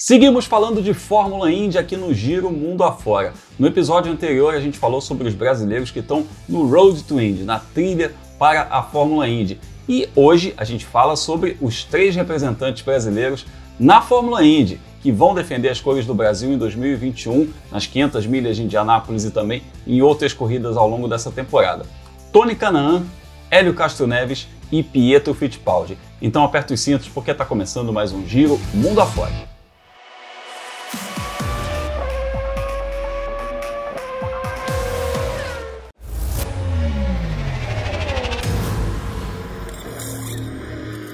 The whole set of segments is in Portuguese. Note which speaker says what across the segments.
Speaker 1: Seguimos falando de Fórmula Indy aqui no Giro Mundo Afora. No episódio anterior a gente falou sobre os brasileiros que estão no Road to Indy, na trilha para a Fórmula Indy. E hoje a gente fala sobre os 3 representantes brasileiros na Fórmula Indy, que vão defender as cores do Brasil em 2021, nas 500 milhas de Indianápolis e também em outras corridas ao longo dessa temporada. Tony Kanaan, Hélio Castro Neves e Pietro Fittipaldi. Então aperta os cintos porque está começando mais um Giro Mundo Afora.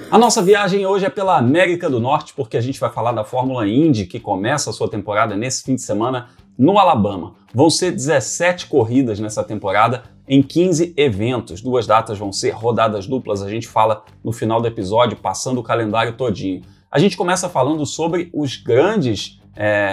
Speaker 1: A nossa viagem hoje é pela América do Norte, porque a gente vai falar da Fórmula Indy, que começa a sua temporada nesse fim de semana no Alabama. Vão ser 17 corridas nessa temporada em 15 eventos. 2 datas vão ser rodadas duplas, a gente fala no final do episódio, passando o calendário todinho. A gente começa falando sobre os grandes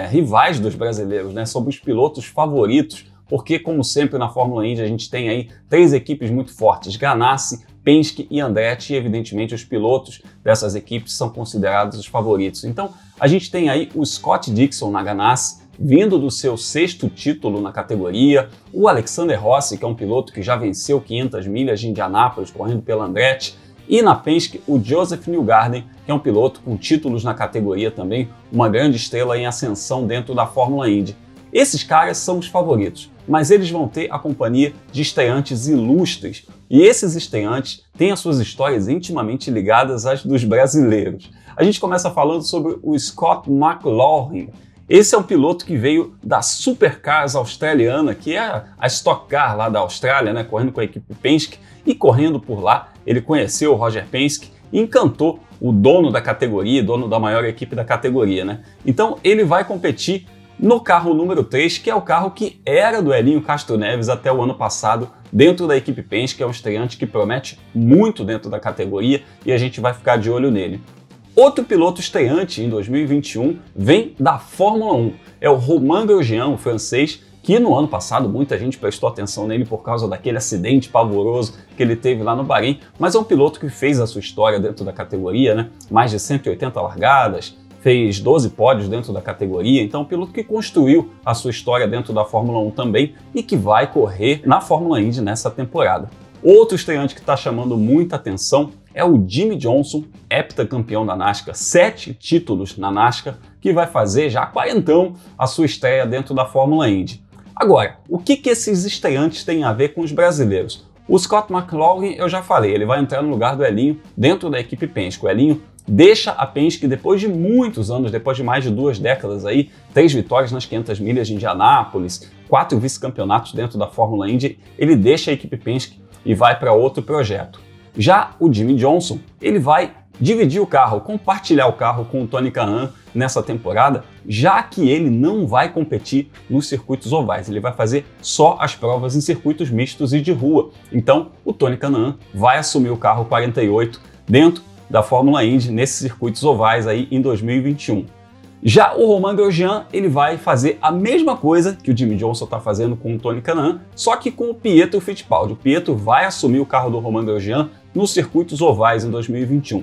Speaker 1: rivais dos brasileiros, né? Sobre os pilotos favoritos, porque, como sempre na Fórmula Indy, a gente tem aí 3 equipes muito fortes: Ganassi, Penske e Andretti, e evidentemente os pilotos dessas equipes são considerados os favoritos. Então a gente tem aí o Scott Dixon na Ganassi, vindo do seu 6º título na categoria, o Alexander Rossi, que é um piloto que já venceu 500 milhas de Indianápolis correndo pela Andretti, e na Penske o Joseph Newgarden, que é um piloto com títulos na categoria também, uma grande estrela em ascensão dentro da Fórmula Indy. Esses caras são os favoritos, mas eles vão ter a companhia de estreantes ilustres, e esses estreantes têm as suas histórias intimamente ligadas às dos brasileiros. A gente começa falando sobre o Scott McLaughlin. Esse é um piloto que veio da Supercars australiana, que é a Stock Car lá da Austrália, né, correndo com a equipe Penske, e correndo por lá ele conheceu o Roger Penske e encantou o dono da categoria, dono da maior equipe da categoria, né? Então ele vai competir no carro número 3, que é o carro que era do Helinho Castro Neves até o ano passado, dentro da equipe Penske, que é um estreante que promete muito dentro da categoria e a gente vai ficar de olho nele. Outro piloto estreante em 2021 vem da Fórmula 1, é o Romain Grosjean, o francês, que no ano passado muita gente prestou atenção nele por causa daquele acidente pavoroso que ele teve lá no Bahrein, mas é um piloto que fez a sua história dentro da categoria, né? Mais de 180 largadas, fez 12 pódios dentro da categoria, então um piloto que construiu a sua história dentro da Fórmula 1 também e que vai correr na Fórmula Indy nessa temporada. Outro estreante que está chamando muita atenção é o Jimmie Johnson, heptacampeão da NASCAR, 7 títulos na NASCAR, que vai fazer já 40 a sua estreia dentro da Fórmula Indy. Agora, o que esses estreantes têm a ver com os brasileiros? O Scott McLaughlin, eu já falei, ele vai entrar no lugar do Helinho dentro da equipe Penske. O Helinho deixa a Penske depois de muitos anos, depois de mais de 2 décadas aí, 3 vitórias nas 500 milhas de Indianápolis, 4 vice-campeonatos dentro da Fórmula Indy, ele deixa a equipe Penske e vai para outro projeto. Já o Jimmie Johnson, ele vai dividir o carro, compartilhar o carro com o Tony Kanaan nessa temporada, já que ele não vai competir nos circuitos ovais, ele vai fazer só as provas em circuitos mistos e de rua. Então o Tony Kanaan vai assumir o carro 48 dentro da Fórmula Indy nesses circuitos ovais aí em 2021. Já o Romain Grosjean, ele vai fazer a mesma coisa que o Jimmie Johnson está fazendo com o Tony Kanaan, só que com o Pietro Fittipaldi. O Pietro vai assumir o carro do Romain Grosjean nos circuitos ovais em 2021.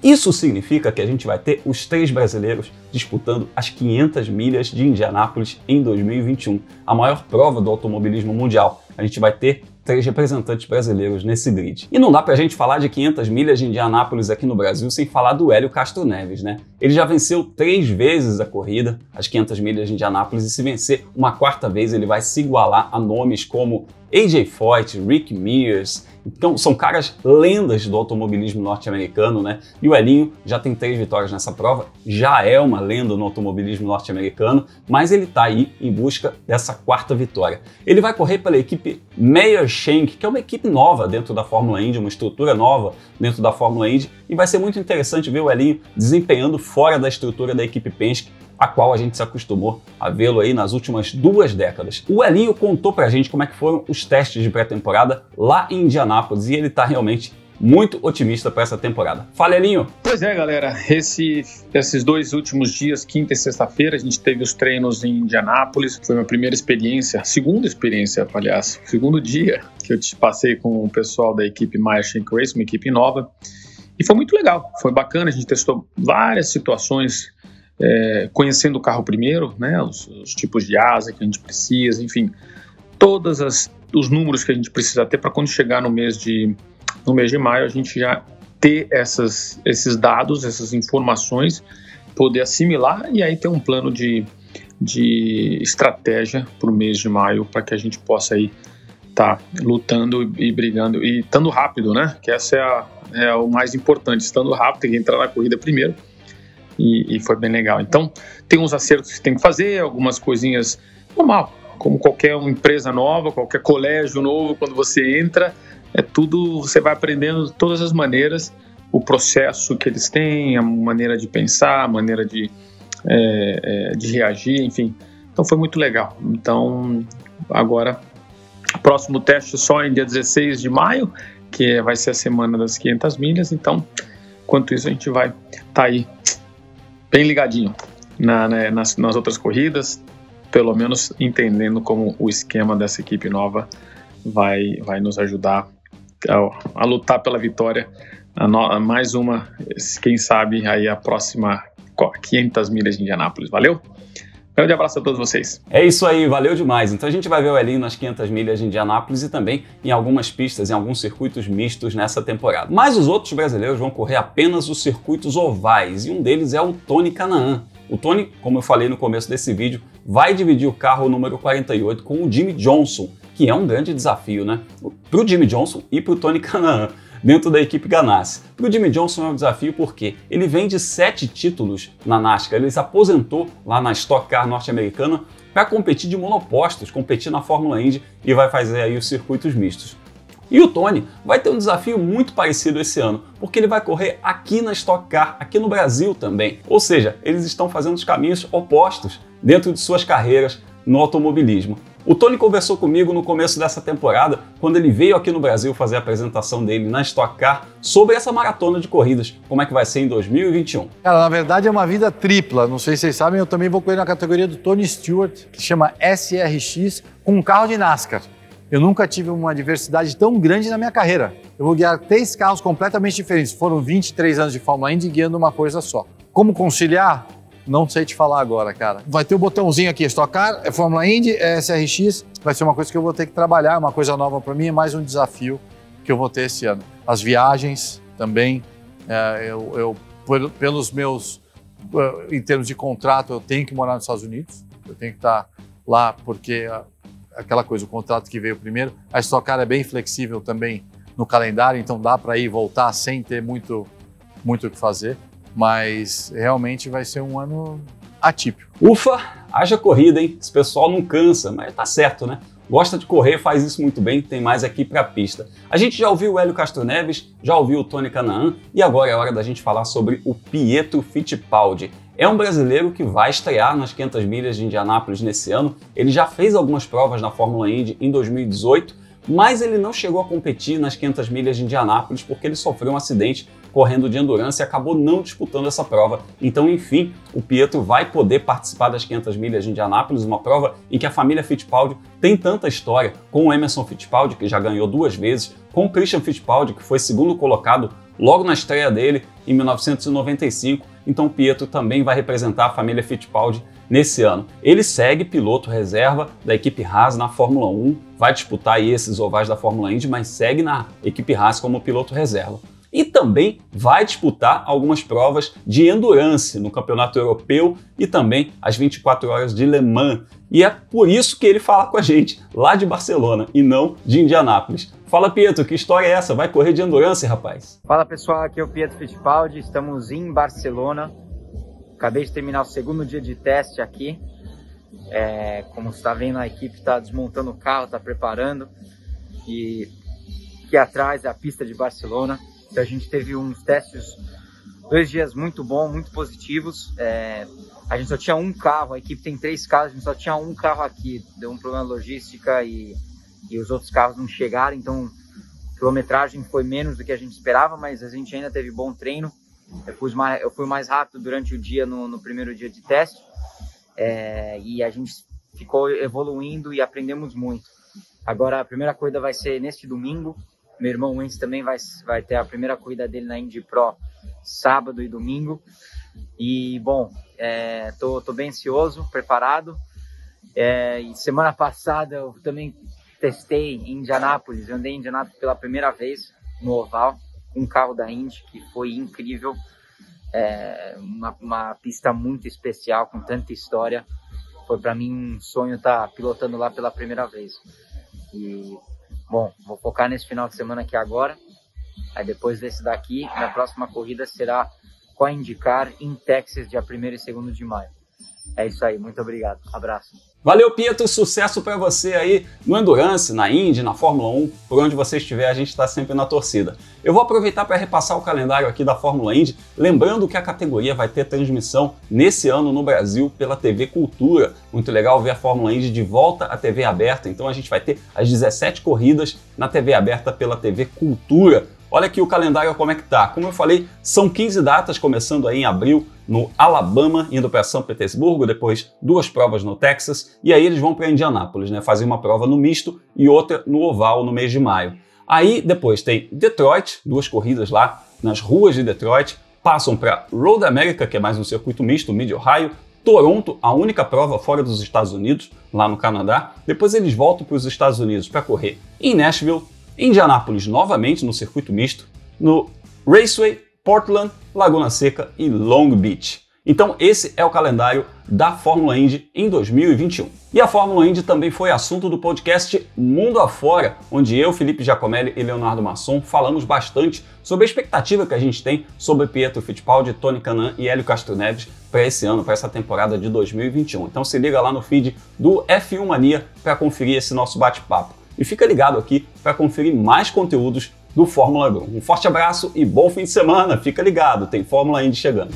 Speaker 1: Isso significa que a gente vai ter os 3 brasileiros disputando as 500 milhas de Indianápolis em 2021, a maior prova do automobilismo mundial. A gente vai ter 3 representantes brasileiros nesse grid. E não dá pra gente falar de 500 milhas de Indianápolis aqui no Brasil sem falar do Hélio Castro Neves, né? Ele já venceu 3 vezes a corrida, as 500 milhas de Indianápolis, e se vencer uma 4ª vez ele vai se igualar a nomes como AJ Foyt, Rick Mears. Então são caras lendas do automobilismo norte-americano, né? E o Helinho já tem 3 vitórias nessa prova, já é uma lenda no automobilismo norte-americano, mas ele tá aí em busca dessa 4ª vitória. Ele vai correr pela equipe Meyer Shank, que é uma equipe nova dentro da Fórmula Indy, uma estrutura nova dentro da Fórmula Indy, e vai ser muito interessante ver o Helinho desempenhando fora da estrutura da equipe Penske, a qual a gente se acostumou a vê-lo aí nas últimas 2 décadas. O Helinho contou pra gente como é que foram os testes de pré-temporada lá em Indianápolis e ele tá realmente muito otimista para essa temporada. Fala, Helinho!
Speaker 2: Pois é, galera, esses 2 últimos dias, quinta e sexta-feira, a gente teve os treinos em Indianápolis, foi minha primeira experiência, segunda experiência, aliás, segundo dia que eu passei com o pessoal da equipe Meyer Shank Race, uma equipe nova, e foi muito legal, foi bacana, a gente testou várias situações conhecendo o carro primeiro, né, os tipos de asa que a gente precisa, enfim, todos os números que a gente precisa ter para quando chegar no mês de maio a gente já ter esses dados, essas informações, poder assimilar e aí ter um plano de estratégia para o mês de maio para que a gente possa aí tá lutando e brigando e estando rápido, né? Que essa é o mais importante, estando rápido, tem que entrar na corrida primeiro e foi bem legal. Então, tem uns acertos que tem que fazer, algumas coisinhas normal, como qualquer empresa nova, qualquer colégio novo, quando você entra, tudo, você vai aprendendo de todas as maneiras, o processo que eles têm, a maneira de pensar, a maneira de reagir, enfim. Então, foi muito legal. Então, agora próximo teste só em dia 16 de maio, que vai ser a semana das 500 milhas. Então, enquanto isso, a gente vai estar aí bem ligadinho nas outras corridas, pelo menos entendendo como o esquema dessa equipe nova vai nos ajudar a lutar pela vitória. Mais uma, quem sabe, aí a próxima 500 milhas de Indianápolis. Valeu? Grande abraço a todos vocês.
Speaker 1: É isso aí, valeu demais. Então a gente vai ver o Elinho nas 500 milhas de Indianápolis e também em algumas pistas, em alguns circuitos mistos nessa temporada. Mas os outros brasileiros vão correr apenas os circuitos ovais e um deles é o Tony Kanaan. O Tony, como eu falei no começo desse vídeo, vai dividir o carro número 48 com o Jimmie Johnson, que é um grande desafio, né? Para o Jimmie Johnson e para o Tony Kanaan, dentro da equipe Ganassi. Para o Jimmie Johnson é um desafio porque ele vem de 7 títulos na NASCAR, ele se aposentou lá na Stock Car norte-americana para competir de monopostos, competir na Fórmula Indy e vai fazer aí os circuitos mistos. E o Tony vai ter um desafio muito parecido esse ano, porque ele vai correr aqui na Stock Car, aqui no Brasil também. Ou seja, eles estão fazendo os caminhos opostos dentro de suas carreiras no automobilismo. O Tony conversou comigo no começo dessa temporada, quando ele veio aqui no Brasil fazer a apresentação dele na Stock Car, sobre essa maratona de corridas, como é que vai ser em 2021.
Speaker 3: Cara, na verdade é uma vida tripla, não sei se vocês sabem, eu também vou correr na categoria do Tony Stewart, que chama SRX, com um carro de NASCAR. Eu nunca tive uma diversidade tão grande na minha carreira. Eu vou guiar 3 carros completamente diferentes, foram 23 anos de Fórmula Indy guiando uma coisa só. Como conciliar? Não sei te falar agora, cara. Vai ter o botãozinho aqui, Stock Car, é Fórmula Indy, é SRX. Vai ser uma coisa que eu vou ter que trabalhar, uma coisa nova para mim, é mais um desafio que eu vou ter esse ano. As viagens também, pelos meus, em termos de contrato, eu tenho que morar nos Estados Unidos. Eu tenho que estar lá porque aquela coisa, o contrato que veio primeiro. A Stock Car é bem flexível também no calendário, então dá para ir e voltar sem ter muito o que fazer. Mas realmente vai ser um ano atípico.
Speaker 1: Ufa, haja corrida, hein? Esse pessoal não cansa, mas tá certo, né? Gosta de correr, faz isso muito bem, tem mais aqui pra pista. A gente já ouviu o Hélio Castro Neves, já ouviu o Tony Kanaan e agora é hora da gente falar sobre o Pietro Fittipaldi. É um brasileiro que vai estrear nas 500 milhas de Indianápolis nesse ano. Ele já fez algumas provas na Fórmula Indy em 2018, mas ele não chegou a competir nas 500 milhas de Indianápolis porque ele sofreu um acidente correndo de endurance e acabou não disputando essa prova. Então, enfim, o Pietro vai poder participar das 500 milhas de Indianápolis, uma prova em que a família Fittipaldi tem tanta história, com o Emerson Fittipaldi, que já ganhou 2 vezes, com o Christian Fittipaldi, que foi segundo colocado logo na estreia dele em 1995. Então, o Pietro também vai representar a família Fittipaldi nesse ano. Ele segue piloto reserva da equipe Haas na Fórmula 1, vai disputar aí esses ovais da Fórmula Indy, mas segue na equipe Haas como piloto reserva. E também vai disputar algumas provas de endurance no Campeonato Europeu e também as 24 horas de Le Mans. E é por isso que ele fala com a gente, lá de Barcelona e não de Indianápolis. Fala, Pietro, que história é essa? Vai correr de endurance, rapaz?
Speaker 4: Fala, pessoal, aqui é o Pietro Fittipaldi, estamos em Barcelona. Acabei de terminar o 2º dia de teste aqui. Como você está vendo, a equipe está desmontando o carro, está preparando. E aqui atrás é a pista de Barcelona. Então a gente teve uns testes, 2 dias muito bons, muito positivos. A gente só tinha um carro, a equipe tem 3 carros, a gente só tinha um carro aqui. Deu um problema de logística e os outros carros não chegaram, então a quilometragem foi menos do que a gente esperava, mas a gente ainda teve bom treino. Eu fui mais rápido durante o dia no primeiro dia de teste e a gente ficou evoluindo e aprendemos muito. Agora a primeira corrida vai ser neste domingo. Meu irmão Wentz também vai ter a primeira corrida dele na Indy Pro sábado e domingo. E, bom, tô bem ansioso, preparado. E semana passada eu também testei em Indianápolis. Eu andei em Indianápolis pela primeira vez no oval, com um carro da Indy, que foi incrível. Uma pista muito especial, com tanta história. Foi para mim um sonho estar pilotando lá pela primeira vez. E, bom, vou focar nesse final de semana aqui agora. Aí depois desse daqui, minha próxima corrida será com a IndyCar em Texas, dia 1º e 2º de maio. É isso aí, muito obrigado. Abraço.
Speaker 1: Valeu, Pietro, sucesso para você aí no Endurance, na Indy, na Fórmula 1, por onde você estiver, a gente está sempre na torcida. Eu vou aproveitar para repassar o calendário aqui da Fórmula Indy, lembrando que a categoria vai ter transmissão nesse ano no Brasil pela TV Cultura. Muito legal ver a Fórmula Indy de volta à TV aberta, então a gente vai ter as 17 corridas na TV aberta pela TV Cultura. Olha aqui o calendário como é que tá. Como eu falei, são 15 datas, começando aí em abril no Alabama, indo para São Petersburgo, depois 2 provas no Texas, e aí eles vão para Indianápolis, né? Fazer uma prova no misto e outra no oval no mês de maio. Aí depois tem Detroit, 2 corridas lá nas ruas de Detroit, passam para Road America, que é mais um circuito misto, Mid-Ohio, Toronto, a única prova fora dos Estados Unidos, lá no Canadá. Depois eles voltam para os Estados Unidos para correr em Nashville, Indianápolis novamente no circuito misto, no Raceway, Portland, Laguna Seca e Long Beach. Então esse é o calendário da Fórmula Indy em 2021. E a Fórmula Indy também foi assunto do podcast Mundo Afora, onde eu, Felipe Giacomelli e Leonardo Masson falamos bastante sobre a expectativa que a gente tem sobre Pietro Fittipaldi, Tony Kanaan e Hélio Castro Neves para esse ano, para essa temporada de 2021. Então se liga lá no feed do F1 Mania para conferir esse nosso bate-papo. E fica ligado aqui para conferir mais conteúdos do Fórmula 1. Um forte abraço e bom fim de semana. Fica ligado, tem Fórmula Indy chegando.